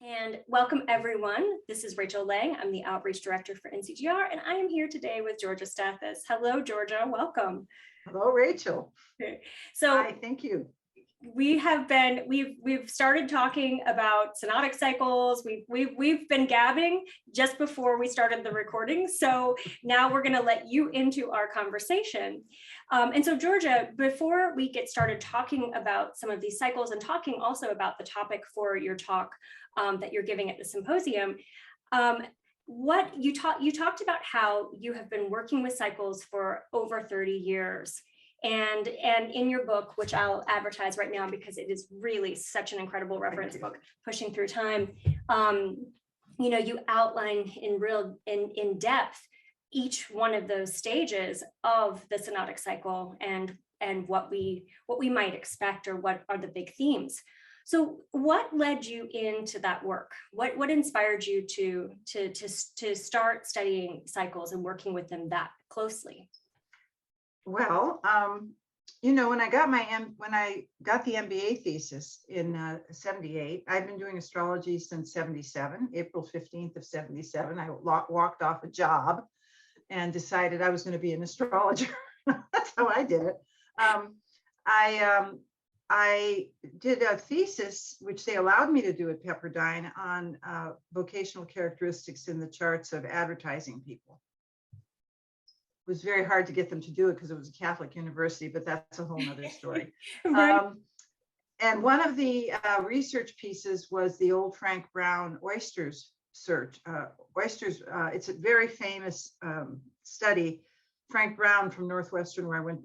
And welcome everyone. This is Rachel Lang. I'm the Outreach Director for NCGR, and I am here today with Georgia Stathis. Hello, Georgia. Welcome. Hello, Rachel. Okay. So hi, thank you. We've started talking about synodic cycles. We've been gabbing just before we started the recording. So now we're going to let you into our conversation. And so, Georgia, before we get started talking about some of these cycles and talking also about the topic for your talk that you're giving at the symposium, what you talked about how you have been working with cycles for over 30 years. And in your book, which I'll advertise right now because it is really such an incredible reference book, Pushing Through Time, you outline in depth each one of those stages of the synodic cycle and what we might expect, or what are the big themes. So what led you into that work? What inspired you to start studying cycles and working with them that closely? Well, when I got the MBA thesis in 78, I've been doing astrology since 77, April 15th of 77. I walked off a job and decided I was going to be an astrologer. That's how I did it. I did a thesis, which they allowed me to do at Pepperdine, on vocational characteristics in the charts of advertising people. It was very hard to get them to do it because it was a Catholic university, but that's a whole nother story. Right. And one of the research pieces was the old Frank Brown oysters search. It's a very famous study. Frank Brown from Northwestern, where I went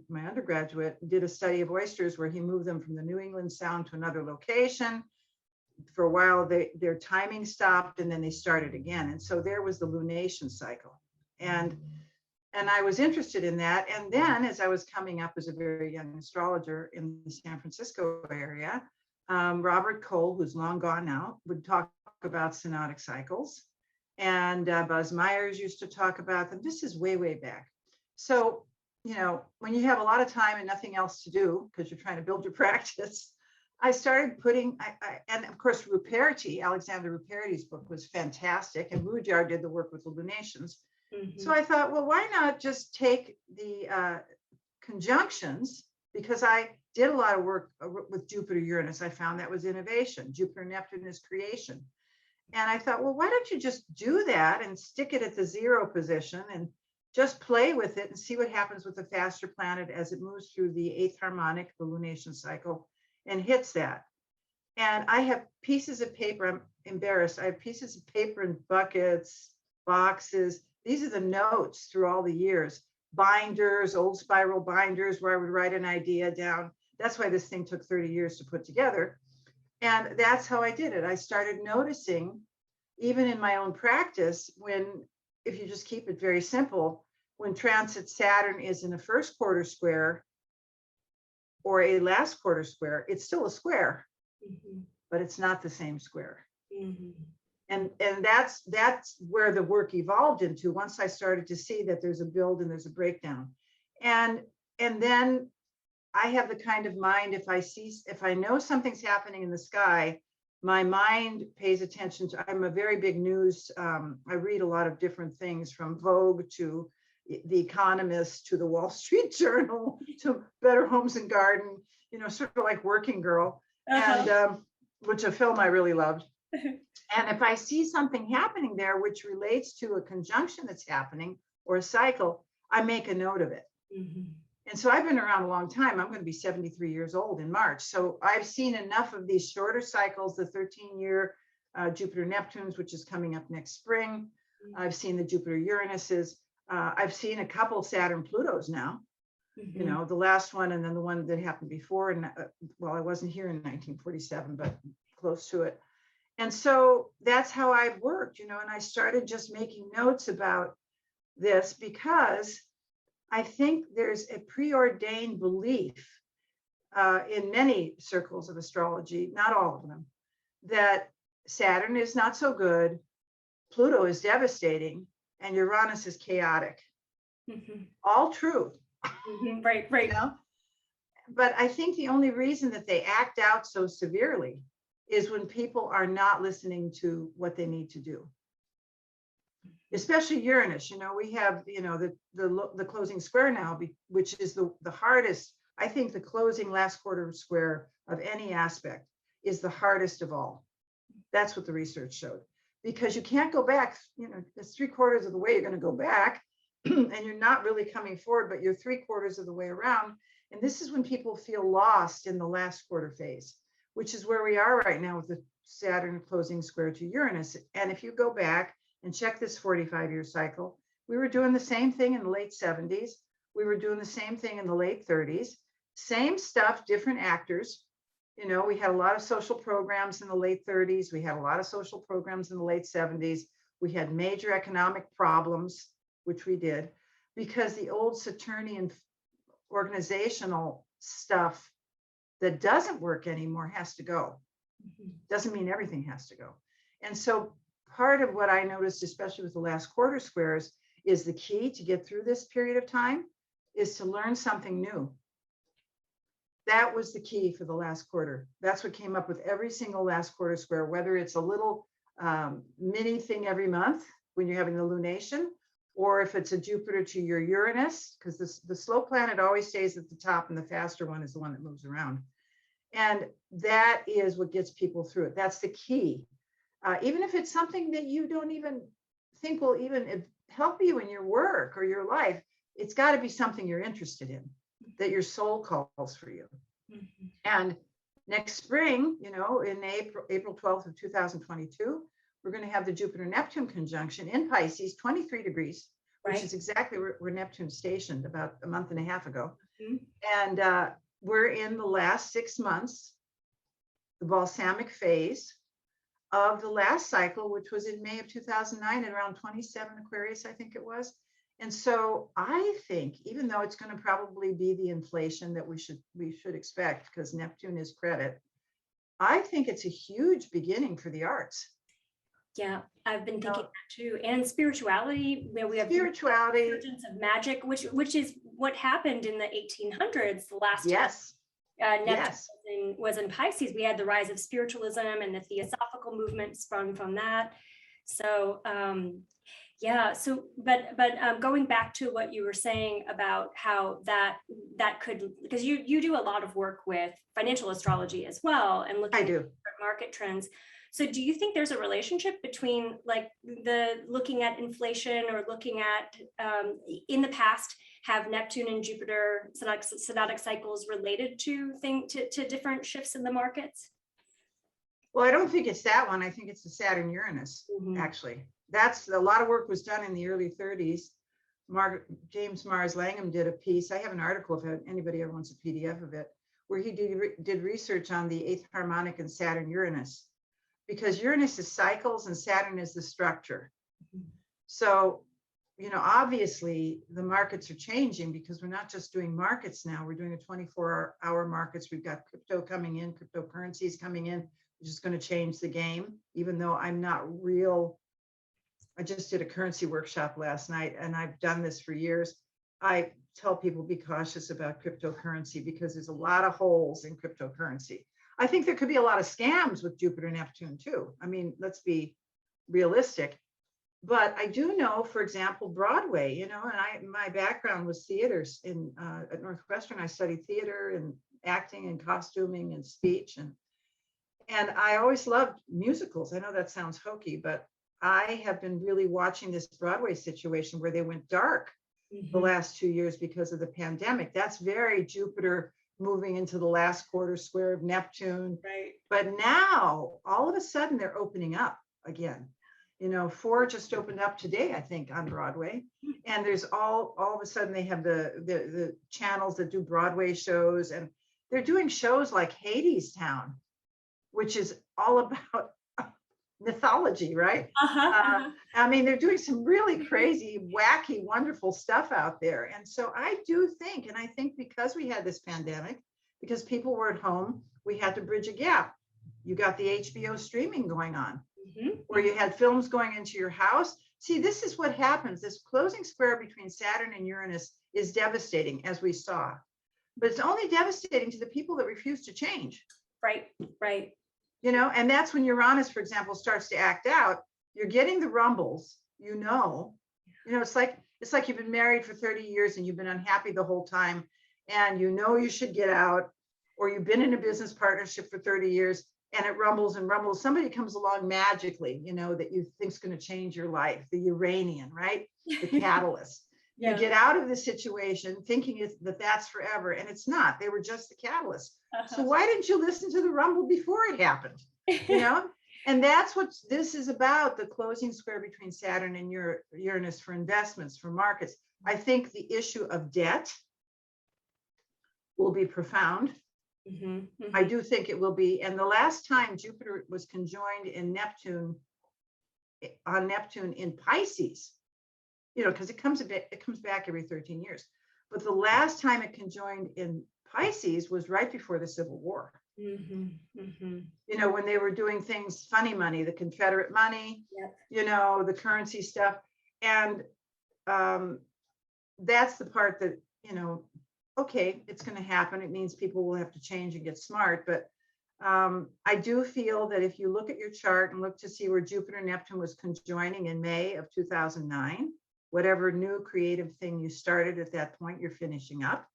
my undergraduate, did a study of oysters where he moved them from the New England Sound to another location. For a while, their timing stopped, and then they started again. And so there was the lunation cycle. And I was interested in that. And then as I was coming up as a very young astrologer in the San Francisco area, Robert Cole, who's long gone now, would talk about synodic cycles. And Buzz Myers used to talk about them. This is way, way back. So, when you have a lot of time and nothing else to do because you're trying to build your practice, I started putting, and of course, Alexander Ruperti's book was fantastic. And Rudyard did the work with the lunations. Mm-hmm. So I thought, well, why not just take the conjunctions, because I did a lot of work with Jupiter Uranus. I found that was innovation. Jupiter Neptune is creation. And I thought, well, why don't you just do that and stick it at the 0 position and just play with it and see what happens with the faster planet as it moves through the 8th harmonic, the lunation cycle, and hits that. And I have pieces of paper. I'm embarrassed. I have pieces of paper in buckets, boxes. These are the notes through all the years, binders, old spiral binders where I would write an idea down. That's why this thing took 30 years to put together. And that's how I did it. I started noticing, even in my own practice, if you just keep it very simple, when transit Saturn is in a first quarter square or a last quarter square, it's still a square, mm-hmm. but it's not the same square. Mm-hmm. And that's where the work evolved into once I started to see that there's a build and there's a breakdown. And then I have the kind of mind, if I know something's happening in the sky, my mind pays attention to, I'm a very big news, I read a lot of different things, from Vogue to The Economist to the Wall Street Journal to Better Homes and Garden, sort of like Working Girl, and which a film I really loved. And if I see something happening there, which relates to a conjunction that's happening or a cycle, I make a note of it. Mm-hmm. And so I've been around a long time. I'm going to be 73 years old in March. So I've seen enough of these shorter cycles, the 13-year Jupiter Neptunes, which is coming up next spring. Mm-hmm. I've seen the Jupiter Uranuses. I've seen a couple Saturn Plutos now, mm-hmm. The last one and then the one that happened before. And I wasn't here in 1947, but close to it. And so that's how I've worked, and I started just making notes about this because I think there's a preordained belief in many circles of astrology, not all of them, that Saturn is not so good, Pluto is devastating, and Uranus is chaotic. Mm-hmm. All true. Mm-hmm. Right. But I think the only reason that they act out so severely is when people are not listening to what they need to do. Especially Uranus, we have, the closing square now, which is the hardest. I think the closing last quarter square of any aspect is the hardest of all. That's what the research showed, because you can't go back, it's 3/4 of the way you're going to go back and you're not really coming forward, but you're 3/4 of the way around. And this is when people feel lost in the last quarter phase, which is where we are right now with the Saturn closing square to Uranus. And if you go back and check this 45-year cycle, we were doing the same thing in the late 70s. We were doing the same thing in the late 30s. Same stuff, different actors. We had a lot of social programs in the late 30s. We had a lot of social programs in the late 70s. We had major economic problems, which we did, because the old Saturnian organizational stuff that doesn't work anymore has to go. Doesn't mean everything has to go. And so part of what I noticed, especially with the last quarter squares, is the key to get through this period of time is to learn something new. That was the key for the last quarter. That's what came up with every single last quarter square, whether it's a little mini thing every month when you're having the lunation, or if it's a Jupiter to your Uranus, because the slow planet always stays at the top and the faster one is the one that moves around. And that is what gets people through it. That's the key. Even if it's something that you don't even think will even help you in your work or your life, it's got to be something you're interested in, that your soul calls for you. And next spring, in April 12th of 2022, we're going to have the Jupiter-Neptune conjunction in Pisces, 23 degrees, which is exactly where Neptune stationed about a month and a half ago. And we're in the last 6 months, the balsamic phase of the last cycle, which was in May of 2009 at around 27 Aquarius, I think it was. And so I think, even though it's going to probably be the inflation that we should expect, because Neptune is credit, I think it's a huge beginning for the arts. Yeah, I've been thinking that too. And spirituality, we have spirituality, emergence of magic, which is what happened in the 1800s. The last time Neptune was in Pisces, we had the rise of spiritualism and the theosophical movement sprung from that. So but going back to what you were saying about how that could, because you do a lot of work with financial astrology as well, and looking at market trends. So do you think there's a relationship between like looking at inflation or looking at in the past, have Neptune and Jupiter synodic cycles related to different shifts in the markets? Well, I don't think it's that one. I think it's the Saturn Uranus, actually. That's a lot of work was done in the early 30s. James Mars Langham did a piece. I have an article if anybody ever wants a PDF of it, where he did research on the 8th harmonic and Saturn Uranus, because Uranus is cycles and Saturn is the structure. So, obviously the markets are changing, because we're not just doing markets now, we're doing a 24-hour markets. We've got crypto coming in, cryptocurrencies coming in, which is going to change the game, even though I'm not real. I just did a currency workshop last night, and I've done this for years. I tell people be cautious about cryptocurrency, because there's a lot of holes in cryptocurrency. I think there could be a lot of scams with Jupiter Neptune too. I mean, let's be realistic. But I do know, for example, Broadway, and my background was theaters at Northwestern. I studied theater and acting and costuming and speech. And I always loved musicals. I know that sounds hokey, but I have been really watching this Broadway situation where they went dark the last 2 years because of the pandemic. That's very Jupiter moving into the last quarter square of Neptune. Right. But now, all of a sudden, they're opening up again. 4 just opened up today, I think, on Broadway. And there's all of a sudden, they have the channels that do Broadway shows. And they're doing shows like Hadestown, which is all about mythology, right? I mean, they're doing some really crazy, wacky, wonderful stuff out there. And so I do think, and I think because we had this pandemic, because people were at home, we had to bridge a gap. You got the HBO streaming going on, where you had films going into your house. See, this is what happens. This closing square between Saturn and Uranus is devastating, as we saw. But it's only devastating to the people that refuse to change. Right. you know, and that's when Uranus, for example, starts to act out. You're getting the rumbles, you know, it's like you've been married for 30 years and you've been unhappy the whole time, and you know you should get out, or you've been in a business partnership for 30 years and it rumbles and rumbles. Somebody comes along magically, you know, that you think's going to change your life, the Uranian, right? The catalyst. Yeah. You get out of the situation thinking that that's forever, and it's not. They were just the catalyst. So why didn't you listen to the rumble before it happened? You know, and that's what this is about, the closing square between Saturn and Uranus for investments, for markets. I think the issue of debt will be profound. I do think it will be. And the last time Jupiter was conjoined in Neptune, on Neptune in Pisces, you know, because it comes back every 13 years. But the last time it conjoined in Pisces was right before the Civil War. You know, when they were doing things, funny money, the Confederate money, you know, the currency stuff. And that's the part that, you know, okay, it's going to happen. It means people will have to change and get smart. But I do feel that if you look at your chart and look to see where Jupiter and Neptune was conjoining in May of 2009, whatever new creative thing you started at that point, you're finishing up.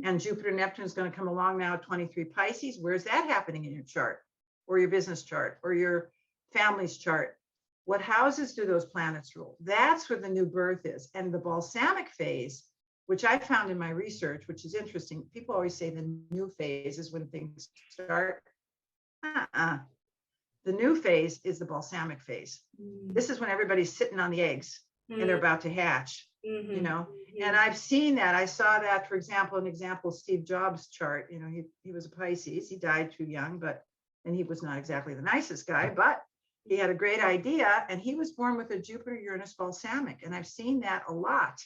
And Jupiter and Neptune is going to come along now at 23 Pisces. Where's that happening in your chart, or your business chart, or your family's chart? What houses do those planets rule? That's where the new birth is. And the balsamic phase, which I found in my research, which is interesting. People always say the new phase is when things start. The new phase is the balsamic phase. This is when everybody's sitting on the eggs and they're about to hatch, you know. And I've seen that. I saw that, for example, an example, Steve Jobs' chart. You know, he was a Pisces. He died too young, and he was not exactly the nicest guy, but he had a great idea, and he was born with a Jupiter-Uranus balsamic. And I've seen that a lot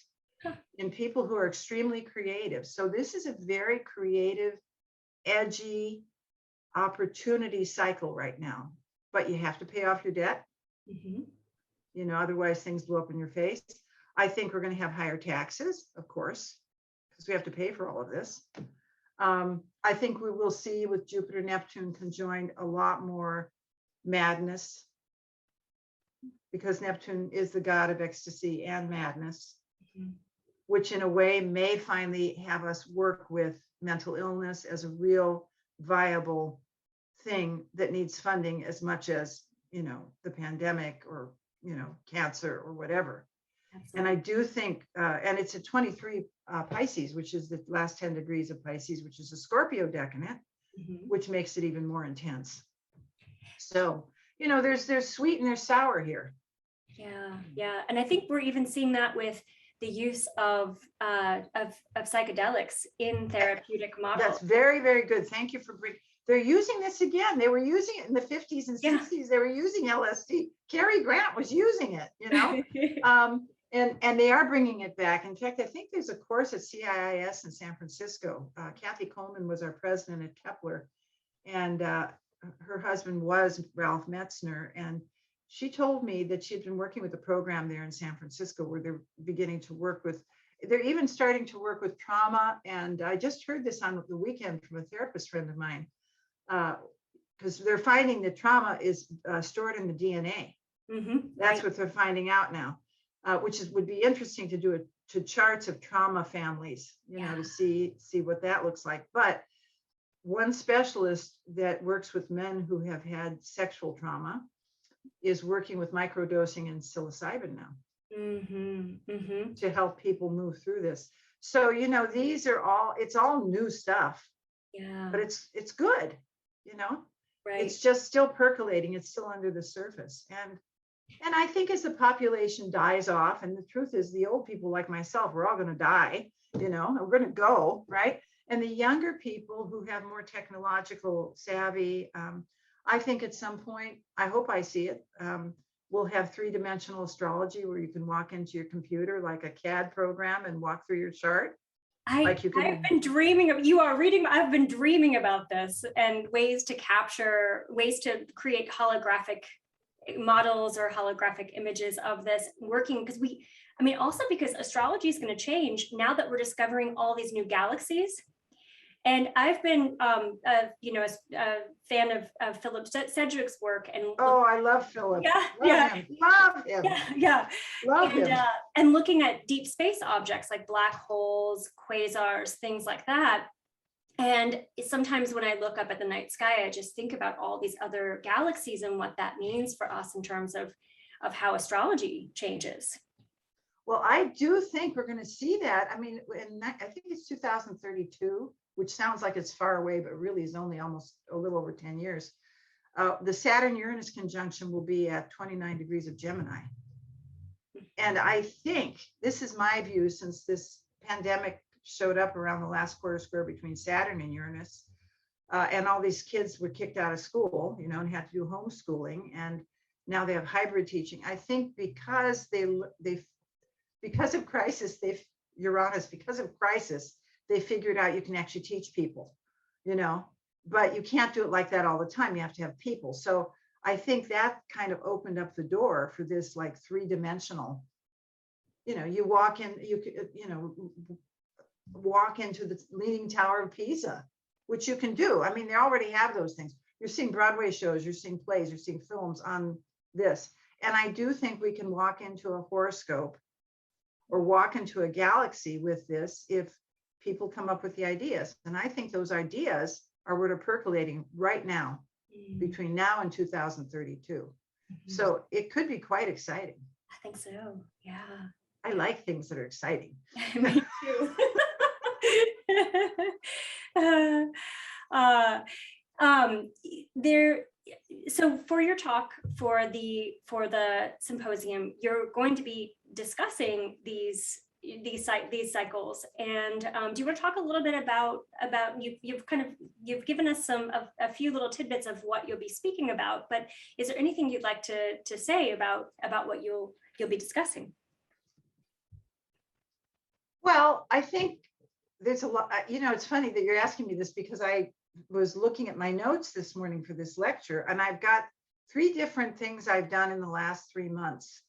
in people who are extremely creative. So this is a very creative, edgy opportunity cycle right now, but you have to pay off your debt. You know, otherwise things blow up in your face. I think we're going to have higher taxes, of course, because we have to pay for all of this. I think we will see with Jupiter, Neptune conjoined a lot more madness, because Neptune is the god of ecstasy and madness, which in a way may finally have us work with mental illness as a real viable thing that needs funding as much as, you know, the pandemic or, you know, cancer or whatever. Absolutely. And I do think, and it's a 23 Pisces, which is the last 10 degrees of Pisces, which is a Scorpio decadent, which makes it even more intense. So, you know, there's sweet and there's sour here. Yeah. And I think we're even seeing that with the use of psychedelics in therapeutic models. That's very, very good. Thank you for bringing. They're using this again. They were using it in the 50s and 60s. They were using LSD. Cary Grant was using it, you know, and they are bringing it back. In fact, I think there's a course at CIIS in San Francisco. Kathy Coleman was our president at Kepler, and her husband was Ralph Metzner. And she told me that she'd been working with a program there in San Francisco where they're beginning to work with, they're even starting to work with trauma. And I just heard this on the weekend from a therapist friend of mine, because they're finding that trauma is stored in the DNA. That's what they're finding out now, which would be interesting to do it to charts of trauma families, you know, to see what that looks like. But one specialist that works with men who have had sexual trauma is working with microdosing and psilocybin now to help people move through this. So, you know, these are all, it's all new stuff, but it's good, you know, it's just still percolating. It's still under the surface. And I think as the population dies off, and the truth is the old people like myself, we're all going to die, you know, and we're going to go, right? And the younger people who have more technological savvy, I think at some point, I hope I see it, we'll have 3-dimensional astrology where you can walk into your computer like a CAD program and walk through your chart. I've been dreaming of, I've been dreaming about this and ways to create holographic models or holographic images of this working, because also because astrology is going to change now that we're discovering all these new galaxies. And I've been, a fan of Philip Sedgwick's work. And Oh, I love Philip. yeah, Love him. Love him. yeah. Love him. And looking at deep space objects like black holes, quasars, things like that. And sometimes when I look up at the night sky, I just think about all these other galaxies and what that means for us in terms of how astrology changes. Well, I do think we're going to see that. I mean, I think it's 2032, which sounds like it's far away, but really is only almost a little over 10 years. The Saturn-Uranus conjunction will be at 29 degrees of Gemini. And I think, this is my view, since this pandemic showed up around the last quarter square between Saturn and Uranus, and all these kids were kicked out of school, and had to do homeschooling, and now they have hybrid teaching. I think because because of crisis, they figured out you can actually teach people, but you can't do it like that all the time. You have to have people. So I think that kind of opened up the door for this like three-dimensional, you walk in, walk into the Leaning Tower of Pisa, which you can do. I mean, they already have those things. You're seeing Broadway shows, you're seeing plays, you're seeing films on this. And I do think we can walk into a horoscope or walk into a galaxy with this if people come up with the ideas. And I think those ideas are what are percolating right now, between now and 2032. Mm-hmm. So it could be quite exciting. I think so. Yeah. I like things that are exciting. Me too. So for your talk for the symposium, you're going to be discussing these cycles, and do you want to talk a little bit about you've given us a few little tidbits of what you'll be speaking about, but is there anything you'd like to say about what you'll be discussing? Well, I think there's a lot, it's funny that you're asking me this, because I was looking at my notes this morning for this lecture, and I've got 3 different things I've done in the last 3 months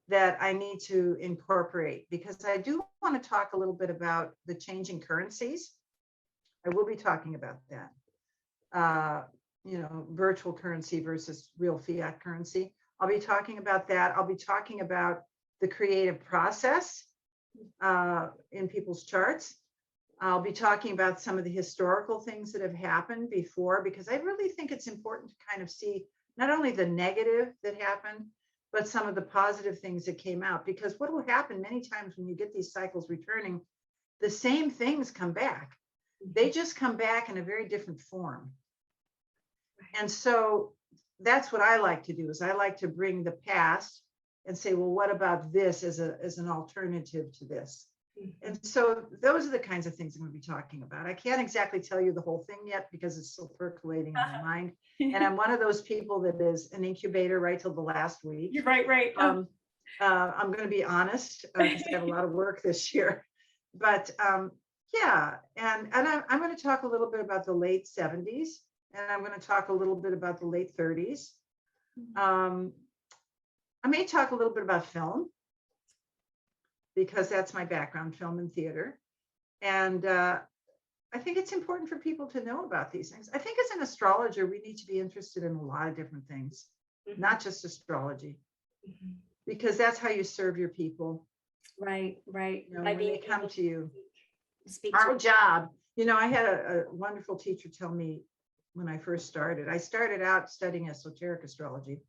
that I need to incorporate, because I do want to talk a little bit about the changing currencies. I will be talking about that, virtual currency versus real fiat currency. I'll be talking about that. I'll be talking about the creative process in people's charts. I'll be talking about some of the historical things that have happened before, because I really think it's important to kind of see not only the negative that happened, but some of the positive things that came out. Because what will happen many times when you get these cycles returning, the same things come back. They just come back in a very different form. And so that's what I like to do, is I like to bring the past and say, well, what about this as an alternative to this? And so those are the kinds of things I'm going to be talking about. I can't exactly tell you the whole thing yet, because it's still percolating in my mind. And I'm one of those people that is an incubator right till the last week. You're right. I'm going to be honest, because I have a lot of work this year. But yeah, and I'm going to talk a little bit about the late 70s, and I'm going to talk a little bit about the late 30s. I may talk a little bit about film, because that's my background, film and theater. And I think it's important for people to know about these things. I think as an astrologer, we need to be interested in a lot of different things, not just astrology, because that's how you serve your people. Right. When they come to you. Our job, I had a wonderful teacher tell me when I first started. I started out studying esoteric astrology.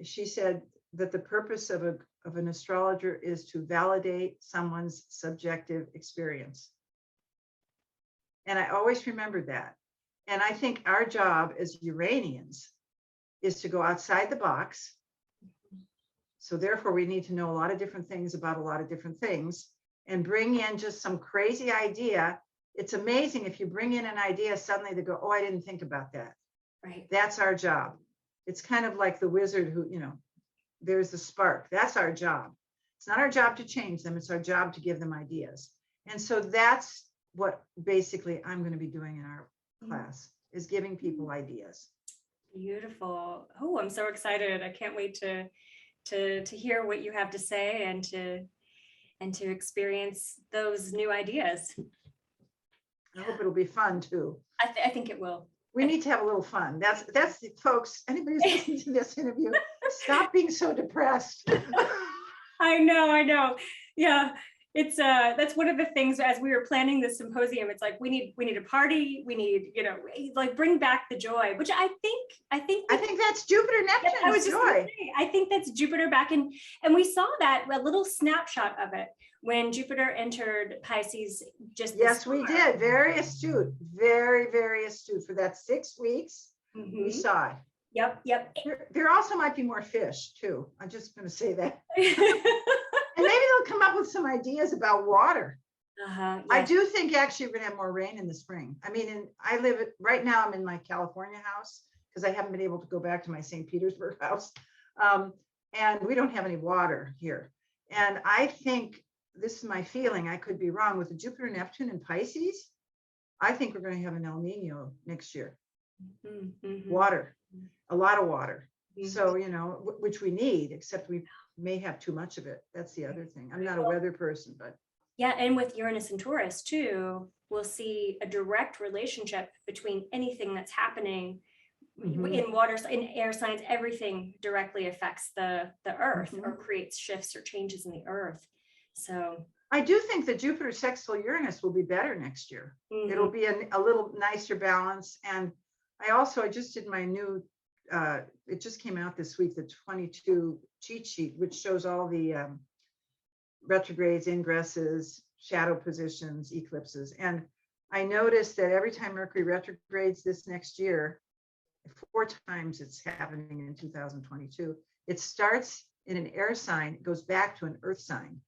She said that the purpose of an astrologer is to validate someone's subjective experience. And I always remembered that. And I think our job as Uranians is to go outside the box. So therefore, we need to know a lot of different things about a lot of different things, and bring in just some crazy idea. It's amazing if you bring in an idea, suddenly they go, oh, I didn't think about that. Right. That's our job. It's kind of like the wizard who, there's the spark. That's our job. It's not our job to change them. It's our job to give them ideas. And so that's what basically I'm going to be doing in our class, is giving people ideas. Beautiful. Oh, I'm so excited. I can't wait to hear what you have to say and to experience those new ideas. I hope it'll be fun too. I think it will. We need to have a little fun. That's the folks, anybody who's listening to this interview, stop being so depressed. I know. Yeah. It's that's one of the things as we were planning this symposium, it's like we need a party, we need, like bring back the joy, which I think that's Jupiter Neptune. I was just joy. gonna say, I think that's Jupiter back in, and we saw that a little snapshot of it when Jupiter entered Pisces just Yes, we did. Very astute, very, very astute for that 6 weeks. We saw it. Yep. There also might be more fish too. I'm just going to say that. And maybe they'll come up with some ideas about water. Yes. I do think actually we're going to have more rain in the spring. I mean, right now I'm in my California house because I haven't been able to go back to my St. Petersburg house. And we don't have any water here. And I think, this is my feeling, I could be wrong, with the Jupiter Neptune in Pisces, I think we're going to have an El Nino next year. Water, a lot of water. So, which we need, except we may have too much of it. That's the other thing. I'm not a weather person, but. Yeah, and with Uranus and Taurus too, we'll see a direct relationship between anything that's happening in water, in air signs. Everything directly affects the earth or creates shifts or changes in the earth. So I do think that Jupiter sextile Uranus will be better next year. It'll be a little nicer balance. And I just did my new, it just came out this week, the 22 cheat sheet, which shows all the retrogrades, ingresses, shadow positions, eclipses. And I noticed that every time Mercury retrogrades this next year, 4 times it's happening in 2022, it starts in an air sign, it goes back to an earth sign.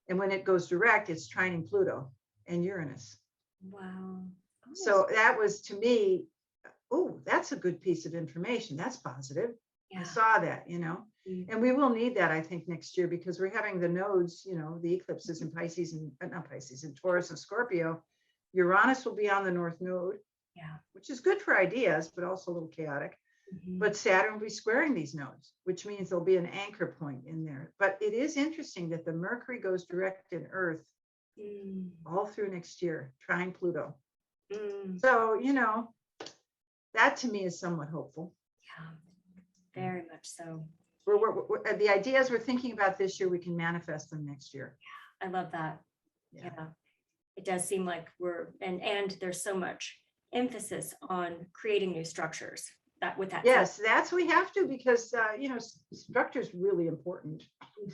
And when it goes direct, it's trining Pluto and Uranus. Wow. So that was, to me, that's a good piece of information. That's positive. Yeah. I saw that, and we will need that, I think, next year, because we're having the nodes, the eclipses in Pisces and not Pisces, in Taurus and Scorpio. Uranus will be on the North Node, which is good for ideas, but also a little chaotic. But Saturn will be squaring these nodes, which means there'll be an anchor point in there. But it is interesting that the Mercury goes direct in Earth all through next year, trine Pluto. So, that to me is somewhat hopeful. Yeah, very much so. We're the ideas we're thinking about this year, we can manifest them next year. I love that. Yeah. It does seem like and there's so much emphasis on creating new structures. That's we have to, because structure is really important.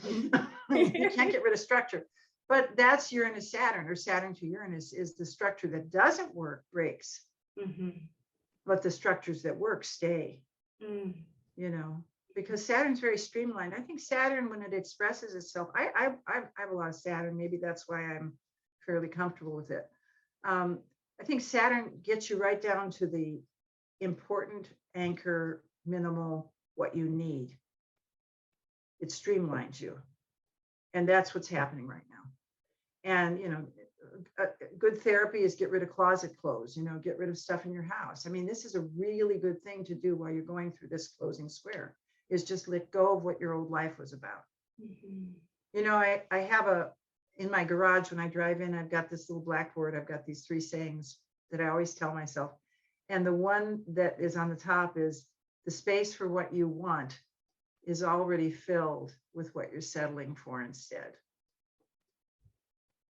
You can't get rid of structure, but that's Uranus Saturn, or Saturn to Uranus, is the structure that doesn't work breaks, but the structures that work stay. Because Saturn's very streamlined. I think Saturn, when it expresses itself, I have a lot of Saturn. Maybe that's why I'm fairly comfortable with it. I think Saturn gets you right down to the important, anchor, minimal, what you need. It streamlines you. And that's what's happening right now. And, good therapy is get rid of closet clothes, get rid of stuff in your house. I mean, this is a really good thing to do while you're going through this closing square, is just let go of what your old life was about. I have in my garage, when I drive in, I've got this little blackboard. I've got these 3 sayings that I always tell myself. And the one that is on the top is, the space for what you want is already filled with what you're settling for instead.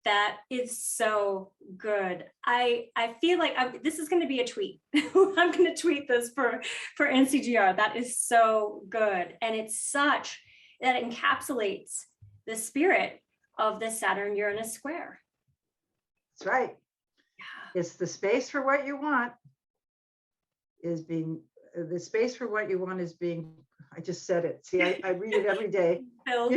That is so good. I feel like this is going to be a tweet. I'm going to tweet this for NCGR. That is so good. And it's such that encapsulates the spirit of the Saturn-Uranus square. That's right. Yeah. It's the space for what you want is being, the space for what you want is being, I just said it. See, I read it every day. Filled.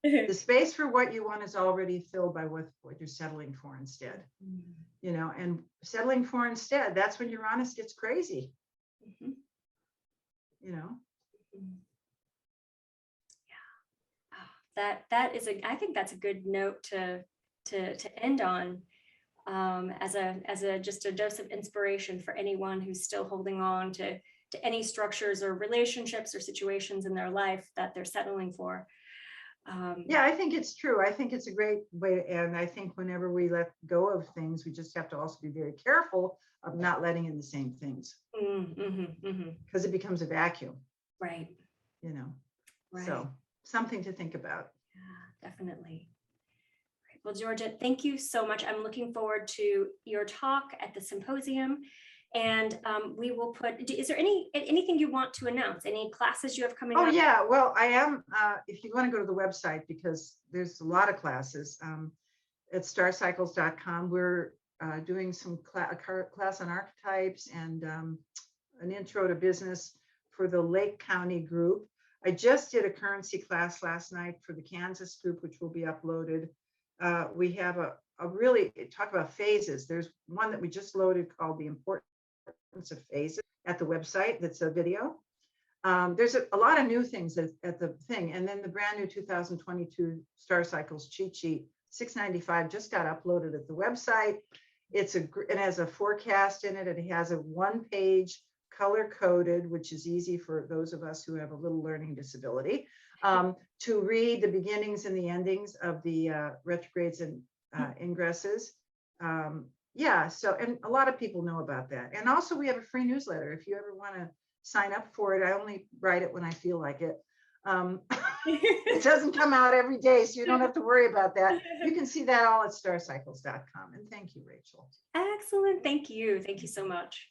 The space for what you want is already filled by what you're settling for instead. And settling for instead, that's when Uranus gets crazy. Yeah. That is I think that's a good note to end on, as a just a dose of inspiration for anyone who's still holding on to any structures or relationships or situations in their life that they're settling for. Yeah, I think it's true. I think it's a great way to end. I think whenever we let go of things, we just have to also be very careful of not letting in the same things, because it becomes a vacuum, Right. you know. Right. So something to think about. Yeah, definitely. Right. Well, Georgia, thank you so much. I'm looking forward to your talk at the symposium. And we will put, is there anything you want to announce? Any classes you have coming up? Oh, yeah. Well, I am, if you want to go to the website, because there's a lot of classes at starcycles.com. We're doing some class on archetypes and an intro to business for the Lake County group. I just did a currency class last night for the Kansas group, which will be uploaded. We have a really talk about phases. There's one that we just loaded called The Importance of Phases at the website. That's a video. There's a lot of new things at the thing. And then the brand new 2022 Star Cycles cheat sheet, $6.95, just got uploaded at the website. It has a forecast in it. It has a 1-page color coded, which is easy for those of us who have a little learning disability, to read the beginnings and the endings of the retrogrades and ingresses. Yeah, so, and a lot of people know about that. And also we have a free newsletter. If you ever want to sign up for it, I only write it when I feel like it. It doesn't come out every day, so you don't have to worry about that. You can see that all at starcycles.com. And thank you, Rachel. Excellent. Thank you. Thank you so much.